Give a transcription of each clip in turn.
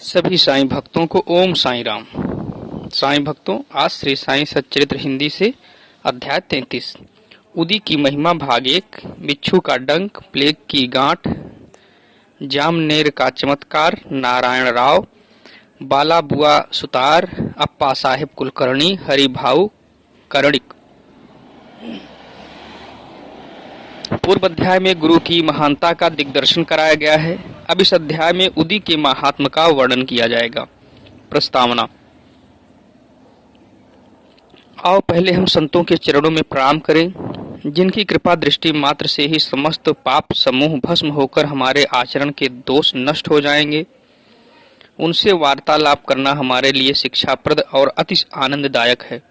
सभी साईं भक्तों को ओम साईं राम। साईं भक्तों, आज श्री साईं सच्चरित्र हिंदी से अध्याय 33। उदी की महिमा भाग 1। बिच्छू का डंक, प्लेग की गांठ, जामनेर का चमत्कार, नारायण राव, बाला बुआ सुतार, अप्पा साहेब कुलकर्णी, हरि भाऊ कर्णिक। पूर्व अध्याय में गुरु की महानता का दिग्दर्शन कराया गया है। अब इस अध्याय में उदी के महात्म का वर्णन किया जाएगा। प्रस्तावना। आओ पहले हम संतों के चरणों में प्रणाम करें, जिनकी कृपा दृष्टि मात्र से ही समस्त पाप समूह भस्म होकर हमारे आचरण के दोष नष्ट हो जाएंगे। उनसे वार्तालाप करना हमारे लिए शिक्षाप्रद और अति आनंददायक है।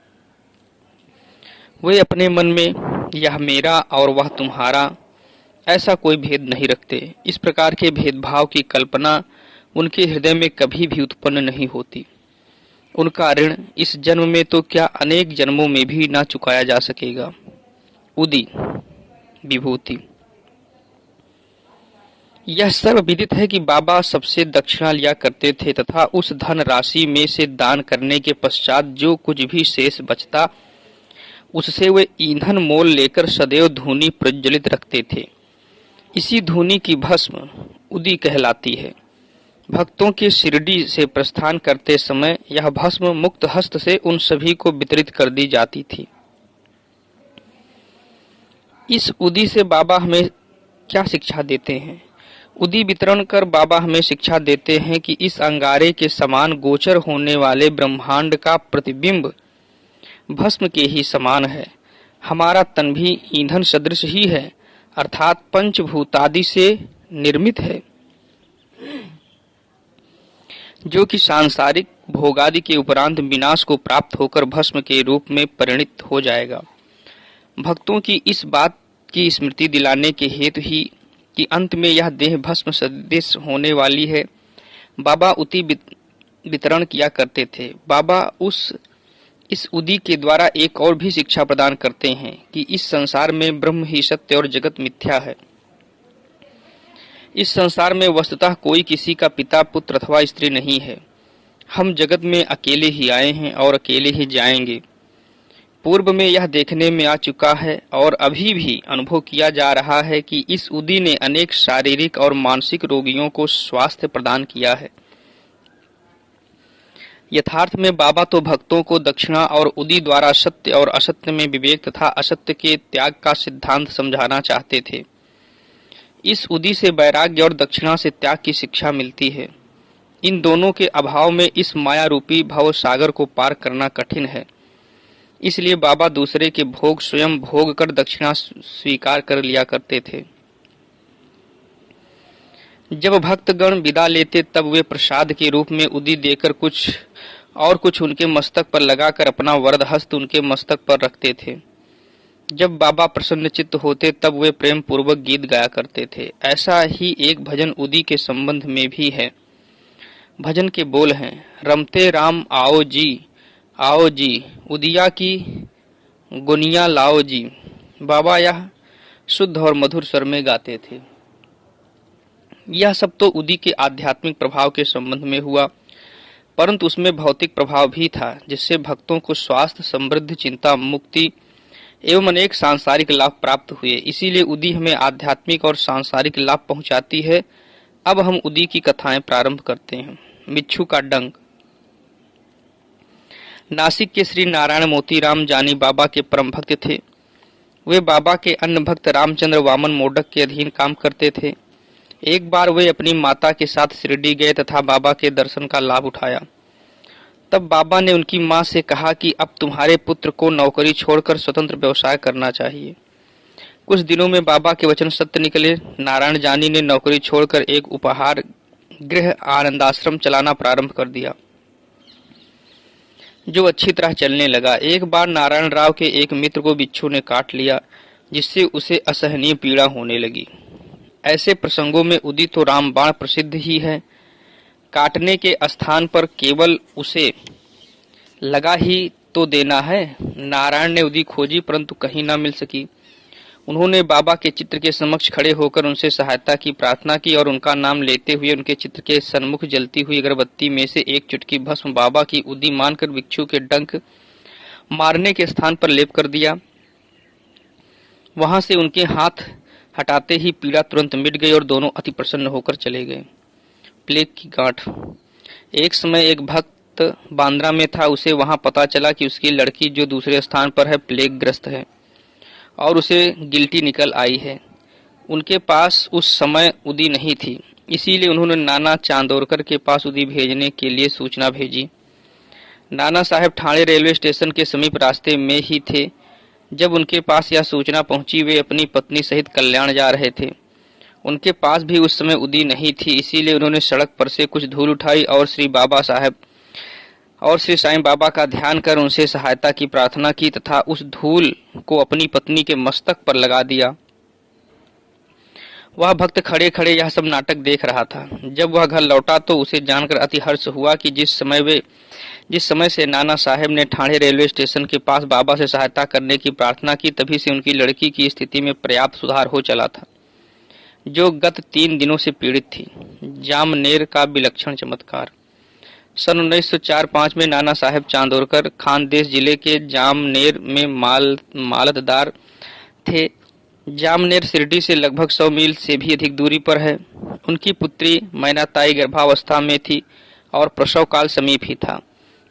वे अपने मन में यह मेरा और वह तुम्हारा ऐसा कोई भेद नहीं रखते। इस प्रकार के भेदभाव की कल्पना उनके हृदय में कभी भी उत्पन्न नहीं होती। उनका ऋण इस जन्म में तो क्या अनेक जन्मों में भी ना चुकाया जा सकेगा। उदी विभूति। यह सर्व विदित है कि बाबा सबसे दक्षिणा लिया करते थे तथा उस धन राशि में से दान करने के पश्चात जो कुछ भी शेष बचता उससे वे ईंधन मोल लेकर सदैव धूनी प्रज्वलित रखते थे। इसी धूनी की भस्म उदी कहलाती है। भक्तों के शिरडी से प्रस्थान करते समय यह भस्म मुक्त हस्त से उन सभी को वितरित कर दी जाती थी। इस उदी से बाबा हमें क्या शिक्षा देते हैं? उदी वितरण कर बाबा हमें शिक्षा देते हैं कि इस अंगारे के समान गोचर होने वाले ब्रह्मांड का प्रतिबिंब भस्म के ही समान है। हमारा तन भी ईंधन सदृश ही है, अर्थात पंचभूतादि से निर्मित है, जो कि सांसारिक भोगादि के उपरांत विनाश को प्राप्त होकर भस्म के रूप में परिणित हो जाएगा। भक्तों की इस बात की स्मृति दिलाने के हेतु ही कि अंत में यह देह भस्म सदृश होने वाली है, बाबा उदी वितरण किया करते थे। बाबा इस उदी के द्वारा एक और भी शिक्षा प्रदान करते हैं कि इस संसार में ब्रह्म ही सत्य और जगत मिथ्या है। इस संसार में वस्तुतः कोई किसी का पिता, पुत्र अथवा स्त्री नहीं है। हम जगत में अकेले ही आए हैं और अकेले ही जाएंगे। पूर्व में यह देखने में आ चुका है और अभी भी अनुभव किया जा रहा है कि इस उदी ने अनेक शारीरिक और मानसिक रोगियों को स्वास्थ्य प्रदान किया है। यथार्थ में बाबा तो भक्तों को दक्षिणा और उदी द्वारा सत्य और असत्य में विवेक तथा असत्य के त्याग का सिद्धांत समझाना चाहते थे। इस उदी से वैराग्य और दक्षिणा से त्याग की शिक्षा मिलती है। इन दोनों के अभाव में इस माया रूपी भव सागर को पार करना कठिन है। इसलिए बाबा दूसरे के भोग स्वयं भोग कर दक्षिणा स्वीकार कर लिया करते थे। जब भक्तगण विदा लेते तब वे प्रसाद के रूप में उदी देकर कुछ उनके मस्तक पर लगाकर अपना वरद हस्त उनके मस्तक पर रखते थे। जब बाबा प्रसन्न चित्त होते तब वे प्रेम पूर्वक गीत गाया करते थे। ऐसा ही एक भजन उदी के संबंध में भी है। भजन के बोल हैं, रमते राम आओ जी, उदिया की गुनिया लाओ जी। बाबा यह शुद्ध और मधुर स्वर में गाते थे। यह सब तो उदी के आध्यात्मिक प्रभाव के संबंध में हुआ, परंतु उसमें भौतिक प्रभाव भी था, जिससे भक्तों को स्वास्थ्य, समृद्धि, चिंता मुक्ति एवं अनेक सांसारिक लाभ प्राप्त हुए। इसीलिए उदी हमें आध्यात्मिक और सांसारिक लाभ पहुंचाती है। अब हम उदी की कथाएं प्रारंभ करते हैं। बिच्छू का डंक। नासिक के श्री नारायण मोतीराम जानी बाबा के परम भक्त थे। वे बाबा के अन्य भक्त रामचंद्र वामन मोडक के अधीन काम करते थे। एक बार वे अपनी माता के साथ शिरडी गए तथा बाबा के दर्शन का लाभ उठाया। तब बाबा ने उनकी मां से कहा कि अब तुम्हारे पुत्र को नौकरी छोड़कर स्वतंत्र व्यवसाय करना चाहिए। कुछ दिनों में बाबा के वचन सत्य निकले। नारायण जानी ने नौकरी छोड़कर एक उपहार गृह आनंदाश्रम चलाना प्रारंभ कर दिया, जो अच्छी तरह चलने लगा। एक बार नारायण राव के एक मित्र को बिच्छू ने काट लिया, जिससे उसे असहनीय पीड़ा होने लगी। ऐसे प्रसंगों में उदी तो रामबाण प्रसिद्ध ही है। काटने के स्थान पर केवल उसे लगा ही तो देना है। नारायण ने उदी खोजी परंतु कहीं न मिल सकी। उन्होंने बाबा के चित्र के समक्ष खड़े होकर उनसे सहायता की प्रार्थना की और उनका नाम लेते हुए उनके चित्र के सन्मुख जलती हुई अगरबत्ती में से एक चुटकी भस्म बाबा की उदी मानकर भिक्षु के डंक मारने के स्थान पर लेप कर दिया। वहां से उनके हाथ हटाते ही पीड़ा तुरंत मिट गई और दोनों अति प्रसन्न होकर चले गए। प्लेग की गांठ। एक समय एक भक्त बांद्रा में था। उसे वहां पता चला कि उसकी लड़की जो दूसरे स्थान पर है प्लेग ग्रस्त है और उसे गिल्टी निकल आई है। उनके पास उस समय उदी नहीं थी, इसीलिए उन्होंने नाना चांदोरकर के पास उदी भेजने के लिए सूचना भेजी। नाना साहब ठाणे रेलवे स्टेशन के समीप रास्ते में ही थे जब उनके पास यह सूचना पहुंची। वे अपनी पत्नी सहित कल्याण जा रहे थे। उनके पास भी उस समय उदी नहीं थी, इसीलिए उन्होंने सड़क पर से कुछ धूल उठाई और श्री साईं बाबा का ध्यान कर उनसे सहायता की प्रार्थना की तथा उस धूल को अपनी पत्नी के मस्तक पर लगा दिया। वह भक्त खड़े खड़े यह सब नाटक देख रहा था। जब वह घर लौटा तो उसे जानकर अति हर्ष हुआ कि जिस समय से नाना साहब ने ठाणे रेलवे स्टेशन के पास बाबा से सहायता करने की प्रार्थना की, तभी से उनकी लड़की की स्थिति में पर्याप्त सुधार हो चला था, जो गत 3 दिनों से पीड़ित थी। जामनेर का विलक्षण चमत्कार। सन 1904-05 में नाना साहब चांदोरकर खानदेश जिले के जामनेर में मालतदार थे। जामनेर शिरडी से लगभग 100 मील से भी अधिक दूरी पर है। उनकी पुत्री मैनाताई गर्भावस्था में थी और प्रसव काल समीप ही था।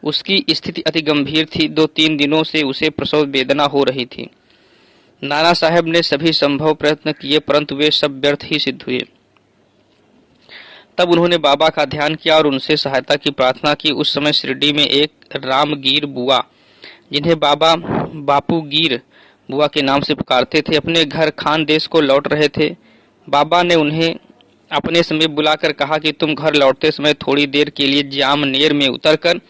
उसकी स्थिति अति गंभीर थी। 2-3 दिनों से उसे प्रसव वेदना हो रही थी। नाना साहब ने सभी संभव प्रयत्न किए, परंतु वे सब व्यर्थ ही सिद्ध हुए। तब उन्होंने बाबा का ध्यान किया और उनसे सहायता की प्रार्थना की। उस समय शिरडी में एक रामगीर बुआ, जिन्हें बाबा बापूगीर बुआ के नाम से पुकारते थे, अपने घर खानदेश को लौट रहे थे। बाबा ने उन्हें अपने समीप बुलाकर कहा कि तुम घर लौटते समय थोड़ी देर के लिए जामनेर में उतरकर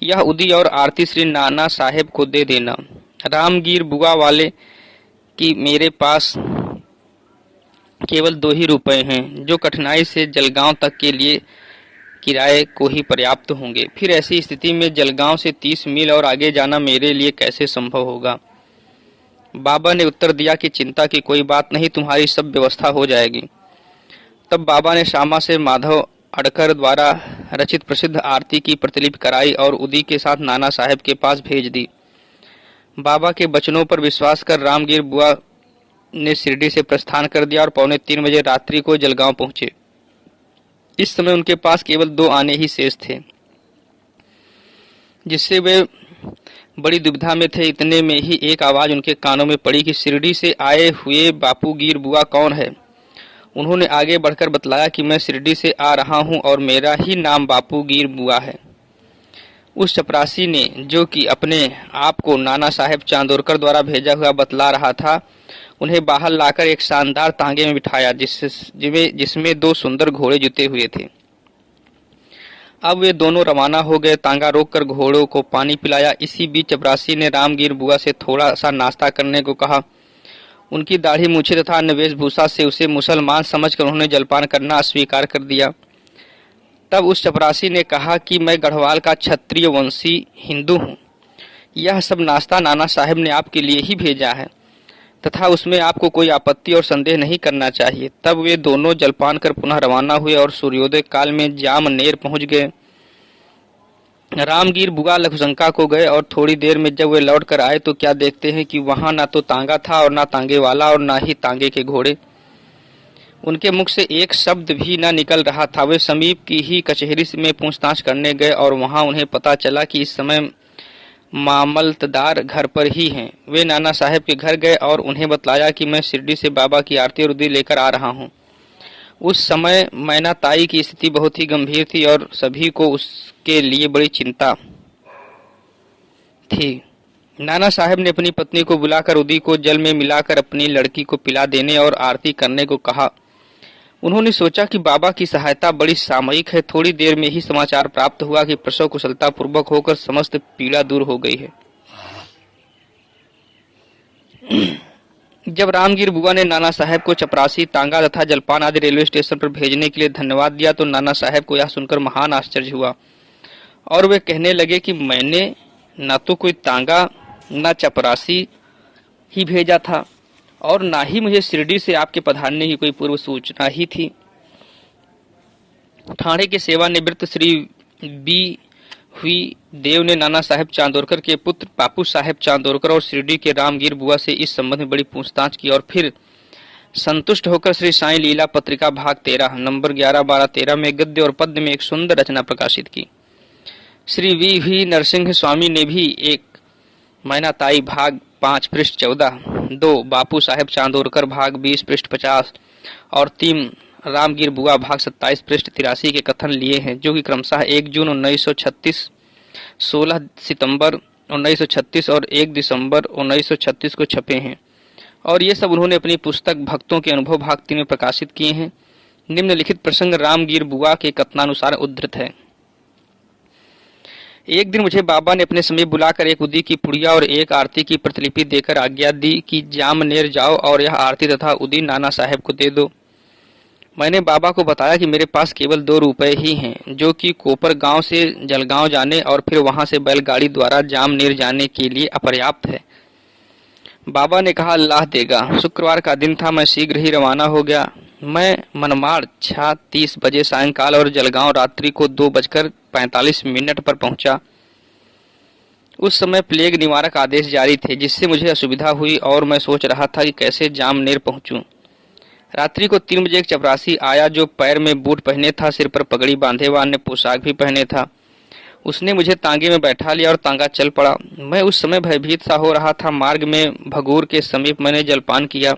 यह उदी और आरती श्री नाना साहेब को दे देना। रामगीर बुआ वाले कि मेरे पास केवल 2 ही रुपए हैं, जो कठिनाई से जलगांव तक के लिए किराए को ही पर्याप्त होंगे। फिर ऐसी स्थिति में जलगांव से 30 मील और आगे जाना मेरे लिए कैसे संभव होगा। बाबा ने उत्तर दिया कि चिंता की कोई बात नहीं, तुम्हारी सब व्यवस्था हो जाएगी। तब बाबा ने श्यामा से माधव अडकर द्वारा रचित प्रसिद्ध आरती की प्रतिलिपि कराई और उदी के साथ नाना साहब के पास भेज दी। बाबा के वचनों पर विश्वास कर रामगीर बुआ ने शिरडी से प्रस्थान कर दिया और 2:45 बजे रात्रि को जलगांव पहुंचे। इस समय उनके पास केवल 2 आने ही शेष थे, जिससे वे बड़ी दुविधा में थे। इतने में ही एक आवाज उनके कानों में पड़ी कि शिरडी से आए हुए बापूगीर बुआ कौन है। उन्होंने आगे बढ़कर बतलाया कि मैं शिरडी से आ रहा हूं और मेरा ही नाम बापूगीर बुआ है। उस चपरासी ने, जो कि अपने आप को नाना साहब चांदोरकर द्वारा भेजा हुआ बतला रहा था, उन्हें बाहर लाकर एक शानदार तांगे में बिठाया, जिसमें 2 सुंदर घोड़े जुते हुए थे। अब वे दोनों रवाना हो गए। तांगा रोककर घोड़ों को पानी पिलाया। इसी बीच चपरासी ने रामगीर बुआ से थोड़ा सा नाश्ता करने को कहा। उनकी दाढ़ी मूछें तथा अन्य वेशभूषा से उसे मुसलमान समझकर उन्होंने जलपान करना अस्वीकार कर दिया। तब उस चपरासी ने कहा कि मैं गढ़वाल का क्षत्रिय वंशी हिंदू हूँ। यह सब नाश्ता नाना साहब ने आपके लिए ही भेजा है तथा उसमें आपको कोई आपत्ति और संदेह नहीं करना चाहिए। तब वे दोनों जलपान कर पुनः रवाना हुए और सूर्योदय काल में जामनेर पहुंच गए। रामगीर बुआ लघुशंका को गए और थोड़ी देर में जब वे लौट कर आए तो क्या देखते हैं कि वहां ना तो तांगा था और ना तांगे वाला और ना ही तांगे के घोड़े। उनके मुख से एक शब्द भी न निकल रहा था। वे समीप की ही कचहरी में पूछताछ करने गए और वहां उन्हें पता चला कि इस समय मामलतदार घर पर ही हैं। वे नाना साहब के घर गए और उन्हें बतलाया कि मैं शिरडी से बाबा की आरती और उदी लेकर आ रहा हूं। उस समय मैनाताई की स्थिति बहुत ही गंभीर थी और सभी को उसके लिए बड़ी चिंता थी। नाना साहब ने अपनी पत्नी को बुलाकर उदी को जल में मिलाकर अपनी लड़की को पिला देने और आरती करने को कहा। उन्होंने सोचा कि बाबा की सहायता बड़ी सामयिक है। थोड़ी देर में ही समाचार प्राप्त हुआ कि प्रसव कुशलता पूर्वक होकर समस्त पीड़ा दूर हो गई है। जब रामगीर बुआ ने नाना साहब को चपरासी, तांगा तथा जलपान आदि रेलवे स्टेशन पर भेजने के लिए धन्यवाद दिया तो नाना साहब को यह सुनकर महान आश्चर्य हुआ और वे कहने लगे कि मैंने न तो कोई तांगा न चपरासी ही भेजा था और ना ही मुझे शिरडी से आपके पधारने की कोई पूर्व सूचना ही थी। ठाणे के सेवानिवृत्त श्री बी हुई देव ने नाना साहेब चांदोरकर के पुत्र बापू साहेब चांदोरकर और शिरडी के रामगीर बुआ से इस संबंध में बड़ी पूछताछ की और फिर संतुष्ट होकर श्री साईं लीला पत्रिका भाग 13 नंबर 11, 12, 13 में गद्य और पद्य में एक सुंदर रचना प्रकाशित की। श्री वी नरसिंह स्वामी ने भी एक मैनाताई भाग 5 पृष्ठ 14, 2 बापू साहेब चांदोरकर भाग 20 पृष्ठ 50 और 3 रामगीर बुआ भाग 27 पृष्ठ 83 के कथन लिए हैं, जो कि क्रमशः 1 जून 1936, 16 सितंबर 1936 और 1 दिसंबर 1936 को छपे हैं और ये सब उन्होंने अपनी पुस्तक भक्तों के अनुभव भाग 3 में प्रकाशित किए हैं। निम्नलिखित प्रसंग रामगीर बुआ के कथनानुसार उद्धृत है। एक दिन मुझे बाबा ने अपने समीप बुलाकर एक उदी की पुड़िया और एक आरती की प्रतिलिपि देकर आज्ञा दी कि जामनेर जाओ और यह आरती तथा उदी नाना साहेब को दे दो। मैंने बाबा को बताया कि मेरे पास केवल 2 रुपए ही हैं, जो कि कोपर गांव से जलगांव जाने और फिर वहां से बैलगाड़ी द्वारा जामनेर जाने के लिए अपर्याप्त है। बाबा ने कहा, अल्लाह देगा। शुक्रवार का दिन था, मैं शीघ्र ही रवाना हो गया। मैं मनमाड़ 6:30 बजे सायंकाल और जलगांव रात्रि को 2:45 पर पहुंचा। उस समय प्लेग निवारक आदेश जारी थे, जिससे मुझे असुविधा हुई और मैं सोच रहा था कि कैसे जामनेर पहुंचूं। रात्रि को 3 बजे एक चपरासी आया, जो पैर में बूट पहने था, सिर पर पगड़ी बांधे व अन्य पोशाक भी पहने था। उसने मुझे तांगे में बैठा लिया और तांगा चल पड़ा। मैं उस समय भयभीत सा हो रहा था। मार्ग में भगूर के समीप मैंने जलपान किया।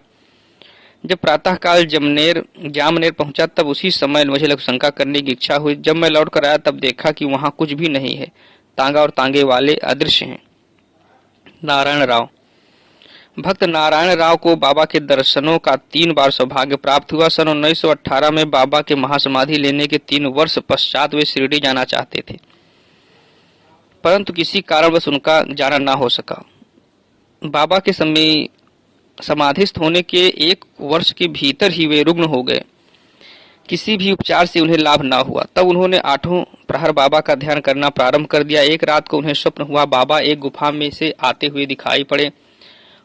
जब प्रातःकाल जामनेर पहुंचा, तब उसी समय मुझे लघुशंका करने की इच्छा हुई। जब मैं लौट कर आया, तब देखा कि वहां कुछ भी नहीं है। तांगा और तांगे वाले अदृश्य हैं। नारायण राव। भक्त नारायण राव को बाबा के दर्शनों का 3 बार सौभाग्य प्राप्त हुआ। सन 1918 में बाबा के महासमाधि लेने के 3 वर्ष पश्चात वे शिरडी जाना चाहते थे, परंतु किसी कारणवश उनका जाना ना हो सका। बाबा के समाधिस्थ होने के 1 वर्ष के भीतर ही वे रुग्ण हो गए। किसी भी उपचार से उन्हें लाभ ना हुआ। तब उन्होंने 8 प्रहर बाबा का ध्यान करना प्रारंभ कर दिया। एक रात को उन्हें स्वप्न हुआ, बाबा एक गुफा में से आते हुए दिखाई पड़े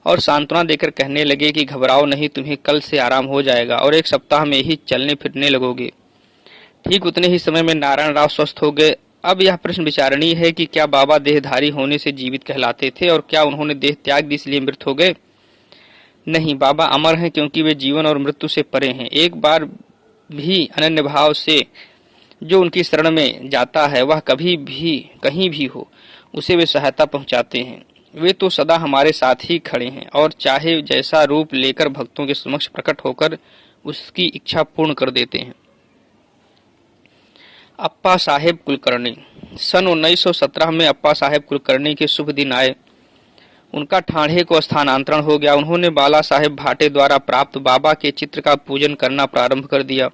और सांत्वना देकर कहने लगे कि घबराओ नहीं, तुम्हें कल से आराम हो जाएगा और 1 सप्ताह में ही चलने फिरने लगोगे। ठीक उतने ही समय में नारायण राव स्वस्थ हो गए। अब यह प्रश्न विचारणीय है कि क्या बाबा देहधारी होने से जीवित कहलाते थे और क्या उन्होंने देह त्याग दी इसलिए मृत हो गए? नहीं, बाबा अमर हैं, क्योंकि वे जीवन और मृत्यु से परे हैं। एक बार भी अनन्य भाव से जो उनकी शरण में जाता है, वह कभी भी कहीं भी हो, उसे वे सहायता पहुंचाते हैं। वे तो सदा हमारे साथ ही खड़े हैं और चाहे जैसा रूप लेकर भक्तों के समक्ष प्रकट होकर उसकी इच्छा पूर्ण कर देते हैं। अप्पा साहेब कुलकर्णी। सन 1917 में अप्पा साहेब कुलकर्णी के शुभ दिन आए। उनका ठाणे को स्थानांतरण हो गया। उन्होंने बाला साहेब भाटे द्वारा प्राप्त बाबा के चित्र का पूजन करना प्रारंभ कर दिया।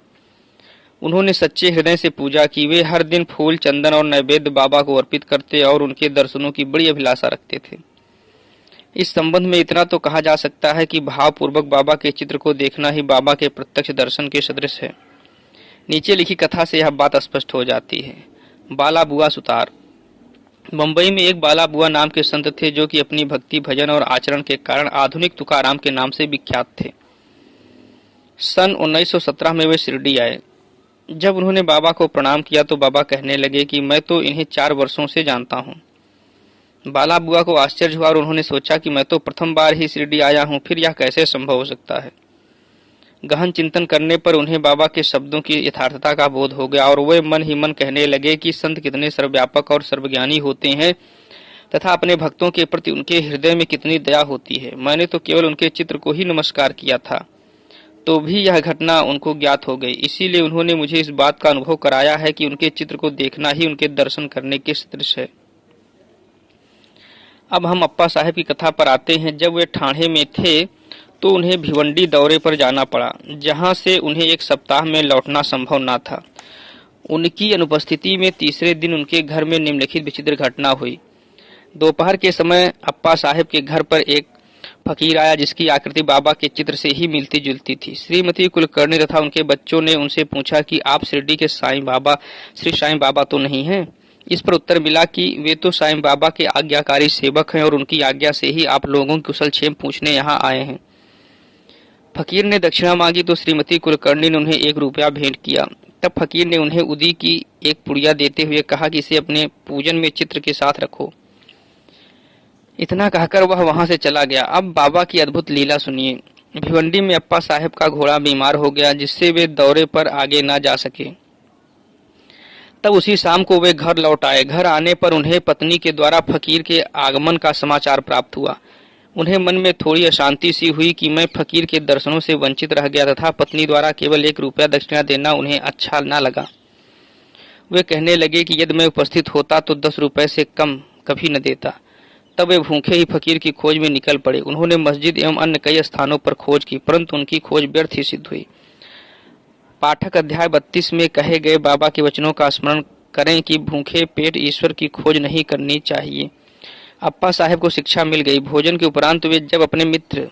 उन्होंने सच्चे हृदय से पूजा की। वे हर दिन फूल, चंदन और नैवेद्य बाबा को अर्पित करते और उनके दर्शनों की बड़ी अभिलाषा रखते थे। इस संबंध में इतना तो कहा जा सकता है कि भावपूर्वक बाबा के चित्र को देखना ही बाबा के प्रत्यक्ष दर्शन के सदृश है। नीचे लिखी कथा से यह बात स्पष्ट हो जाती है। बाला बुआ सुतार। मुंबई में एक बाला बुआ नाम के संत थे, जो कि अपनी भक्ति, भजन और आचरण के कारण आधुनिक तुकाराम के नाम से विख्यात थे। सन 1917 में वे शिरडी आए। जब उन्होंने बाबा को प्रणाम किया तो बाबा कहने लगे कि मैं तो इन्हें 4 वर्षों से जानता हूँ। बाला बुआ को आश्चर्य हुआ और उन्होंने सोचा कि मैं तो प्रथम बार ही शिरडी आया हूँ, फिर यह कैसे संभव हो सकता है। गहन चिंतन करने पर उन्हें बाबा के शब्दों की यथार्थता का बोध हो गया और वे मन ही मन कहने लगे कि संत कितने सर्वव्यापक और सर्वज्ञानी होते हैं तथा अपने भक्तों के प्रति उनके हृदय में कितनी दया होती है। मैंने तो केवल उनके चित्र को ही नमस्कार किया था, तो भी यह घटना उनको ज्ञात हो गई। इसीलिए उन्होंने मुझे इस बात का अनुभव कराया है कि उनके चित्र को देखना ही उनके दर्शन करने के सदृश है। अब हम अप्पा साहेब की कथा पर आते हैं। जब वे ठाणे में थे तो उन्हें भिवंडी दौरे पर जाना पड़ा, जहां से उन्हें 1 सप्ताह में लौटना संभव न था। उनकी अनुपस्थिति में तीसरे दिन उनके घर में निम्नलिखित विचित्र घटना हुई। दोपहर के समय अप्पा साहेब के घर पर एक फकीर आया, जिसकी आकृति बाबा के चित्र से ही मिलती जुलती थी। श्रीमती कुलकर्णी तथा उनके बच्चों ने उनसे पूछा कि आप शिरडी के श्री साईं बाबा तो नहीं हैं? इस पर उत्तर मिला कि वे तो साईं बाबा के आज्ञाकारी सेवक हैं और उनकी आज्ञा से ही आप लोगों की कुशल क्षेम पूछने यहाँ आए हैं। फकीर ने दक्षिणा मांगी तो श्रीमती कुलकर्णी ने उन्हें 1 रुपया भेंट किया। तब फकीर ने उन्हें उदी की एक पुड़िया देते हुए कहा कि इसे अपने पूजन में चित्र के साथ रखो। इतना कहकर वह वहां से चला गया। अब बाबा की अद्भुत लीला सुनिए। भिवंडी में अप्पा साहब का घोड़ा बीमार हो गया, जिससे वे दौरे पर आगे न जा सके। तब उसी शाम को वे घर लौट आए। घर आने पर उन्हें पत्नी के द्वारा फकीर के आगमन का समाचार प्राप्त हुआ। उन्हें मन में थोड़ी अशांति सी हुई कि मैं फकीर के दर्शनों से वंचित रह गया तथा पत्नी द्वारा केवल 1 रुपया दक्षिणा देना उन्हें अच्छा न लगा। वे कहने लगे कि यदि मैं उपस्थित होता तो 10 रुपये से कम कभी न देता। तब वे भूखे ही फकीर की खोज में निकल पड़े। उन्होंने मस्जिद एवं अन्य कई स्थानों पर खोज की, परंतु उनकी खोज व्यर्थ ही सिद्ध हुई। पाठक अध्याय 32 में कहे गए बाबा के वचनों का स्मरण करें कि भूखे पेट ईश्वर की खोज नहीं करनी चाहिए। अप्पा साहब को शिक्षा मिल गई। भोजन के उपरांत वे जब अपने मित्र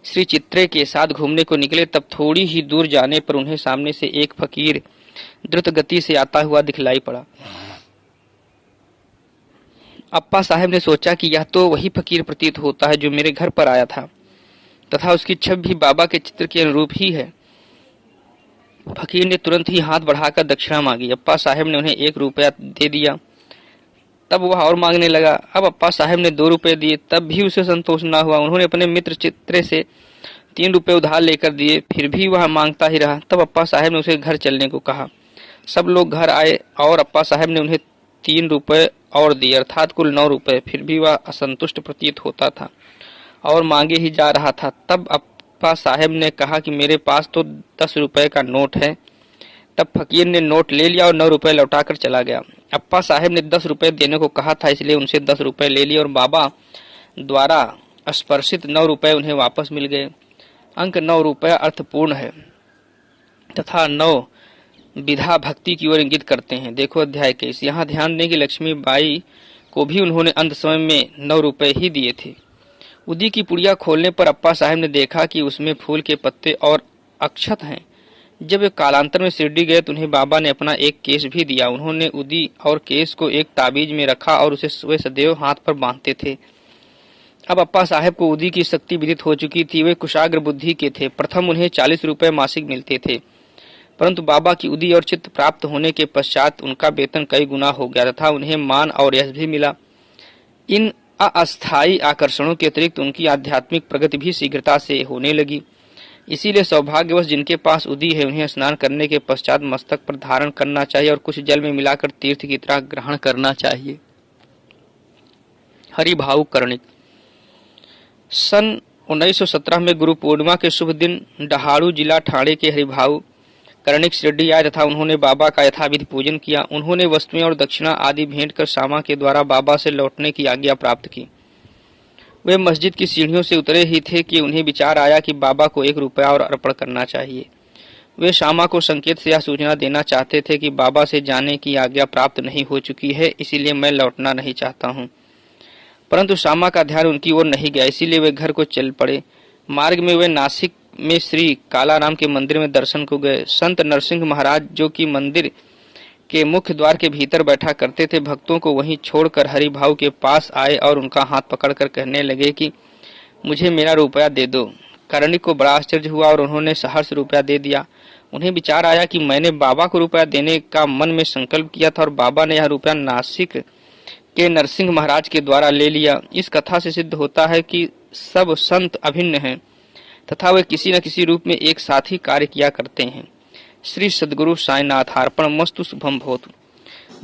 श्री चित्रे के साथ घूमने को निकले, तब थोड़ी ही दूर जाने पर उन्हें सामने से एक फकीर द्रुत गति से आता हुआ दिखलाई पड़ा। अप्पा साहब ने सोचा कि यह तो वही फकीर प्रतीत होता है जो मेरे घर पर आया था, तथा उसकी छवि भी बाबा के चित्र के अनुरूप ही है। फकीर ने तुरंत ही हाथ बढ़ाकर दक्षिणा मांगी। अप्पा साहब ने उन्हें 1 रुपया दे दिया। तब वह और मांगने लगा। अब अप्पा साहब ने 2 रुपये दिए, तब भी उसे संतोष न हुआ। उन्होंने अपने मित्र चित्रे से 3 रुपये उधार लेकर दिए, फिर भी वह मांगता ही रहा। तब अप्पा साहब ने उसे घर चलने को कहा। सब लोग घर आए और अप्पा साहब ने उन्हें 3 रुपये और दिए, अर्थात कुल 9 रुपये। फिर भी वह असंतुष्ट प्रतीत होता था और मांगे ही जा रहा था। तब अप्पा साहब ने कहा कि मेरे पास तो 10 रुपये का नोट है। तब फकीर ने नोट ले लिया और 9 रुपये लौटाकर चला गया। अप्पा साहब ने 10 रुपये देने को कहा था, इसलिए उनसे 10 रुपये ले लिए और बाबा द्वारा स्पर्शित 9 रुपये उन्हें वापस मिल गए। अंक 9 रुपया अर्थपूर्ण है तथा 9 विधा भक्ति की ओर इंगित करते हैं। देखो अध्याय 21। यहाँ ध्यान दें कि लक्ष्मी बाई को भी उन्होंने अंत समय में 9 रुपये ही दिए थे। उदी की पुड़िया खोलने पर अप्पा साहब ने देखा कि उसमें फूल के पत्ते और अक्षत हैं। जब वे कालांतर में शिरडी गए तो उन्हें बाबा ने अपना एक केस भी दिया। उन्होंने उदी और केस को एक ताबीज में रखा और उसे वे सदैव हाथ पर बांधते थे। अब अप्पा साहब को उदी की शक्ति विदित हो चुकी थी। वे कुशाग्र बुद्धि के थे। प्रथम उन्हें 40 रुपये मासिक मिलते थे, परंतु बाबा की उदी और चित्त प्राप्त होने के पश्चात उनका वेतन कई गुना हो गया तथा उन्हें मान और यश भी मिला। इन अस्थायी आकर्षणों के अतिरिक्त उनकी आध्यात्मिक प्रगति भी शीघ्रता से होने लगी। इसीलिए सौभाग्यवश जिनके पास उदी है उन्हें स्नान करने के पश्चात मस्तक पर धारण करना चाहिए और कुछ जल में मिलाकर तीर्थ की तरह ग्रहण करना चाहिए। हरिभाव कर्णिक। सन 1917 में गुरु पूर्णिमा के शुभ दिन डहाड़ू जिला ठाणे के हरिभाव कर्णिक शिरडी आए तथा उन्होंने बाबा का यथाविधि पूजन किया। उन्होंने वस्तुएं और दक्षिणा आदि भेंट कर श्यामा के द्वारा बाबा से लौटने की आज्ञा प्राप्त की। वे मस्जिद की सीढ़ियों से उतरे ही थे कि उन्हें विचार आया कि बाबा को 1 रुपया और अर्पण करना चाहिए। वे श्यामा को संकेत से यह सूचना देना चाहते थे कि बाबा से जाने की आज्ञा प्राप्त नहीं हो चुकी है, इसीलिए मैं लौटना नहीं चाहता हूँ। परंतु श्यामा का ध्यान उनकी ओर नहीं गया, इसीलिए वे घर को चल पड़े। मार्ग में वे नासिक में श्री कालाराम के मंदिर में दर्शन को गए। संत नरसिंह महाराज, जो कि मंदिर के मुख्य द्वार के भीतर बैठा करते थे, भक्तों को वहीं छोड़कर हरिभाव के पास आए और उनका हाथ पकड़कर कहने लगे कि मुझे मेरा रुपया दे दो। कर्णिक को बड़ा आश्चर्य हुआ और उन्होंने सहर्ष रुपया दे दिया। उन्हें विचार आया कि मैंने बाबा को रुपया देने का मन में संकल्प किया था और बाबा ने यह रुपया नासिक के नरसिंह महाराज के द्वारा ले लिया। इस कथा से सिद्ध होता है कि सब संत अभिन्न हैं तथा वे किसी न किसी रूप में एक साथ ही कार्य किया करते हैं। श्री सद्गुरु साईनाथ अर्पण मस्तु। शुभम भवतु।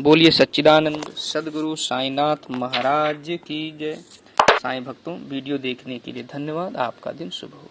बोलिए सच्चिदानंद सद्गुरु साईनाथ महाराज की जय। साईं भक्तों, वीडियो देखने के लिए धन्यवाद। आपका दिन शुभ हो।